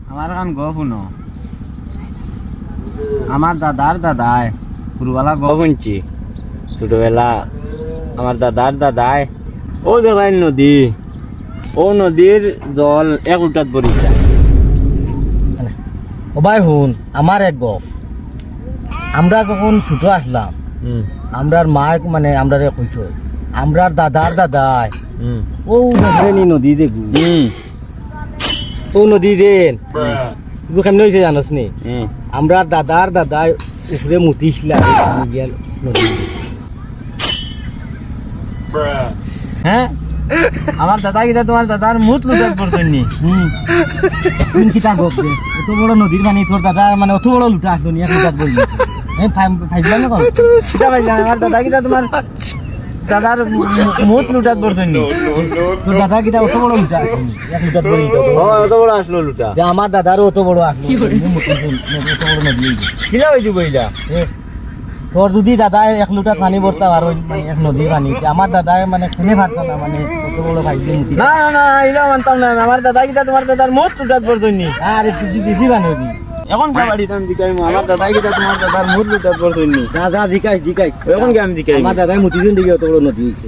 আমার কান গ শুনো আমার দাদার দাদায় পুরুবালা গ শুনছি ছোটবেলা আমার দাদার দাদায় ও জায়গায় নদী ও নদীর জল এক উঠাত পড়িছে ও ভাই হুন আমার এক গপ আমরা যখন ছোট আসলাম আমরার মা মানে আমরা কইস আমরার দাদার দাদায় ও দেখেনি নদী দেখু ও নদী দেন কেমন হয়েছে জানোস নি আমরা দাদার দাদায় উপরে মুতিছিলাম নদী হ্যাঁ আমার দাদা কিটা তোমার দাদার মুত লুটাত পড়তনি তুই কিতা গপ দে অত বড় নদীর পানি তোর দাদা মানে অত বড় লুটা আসলো নি এক লুটাত বলি এই ফাইজলাম না কিটা ভাই আমার দাদা কিটা তোমার দাদার মুত লুটাত পড়তনি তোর দাদা কিতা অত বড় লুটা আসলো এক লুটাত বলি অত বড় আসলো লুটা যে আমার দাদারও অত বড় আসলো অত বড় নদী কিটা হইছে বইলা তোর যদি দাদা এক লুটা পানি ভরতা আর মানে এক নদীর পানি আমার দাদায় মানে খুনে পারতো না মানে অত বড় ভাইজি মুতি না না না এলা মানতাম না আমার দাদা কিটা তোমার দাদার মুত লুটাত পড়তনি আরে তুই বেশি বানবি এখন কে বাড়ি দাম দিকাই আমার দাদা কিটা তোমার দাদার মুত লুটাত পড়তনি দাদা দিকাই এখন কে আমি দিকাই আমার দাদাই মুতি দিন দিকে অত বড় নদী হয়েছে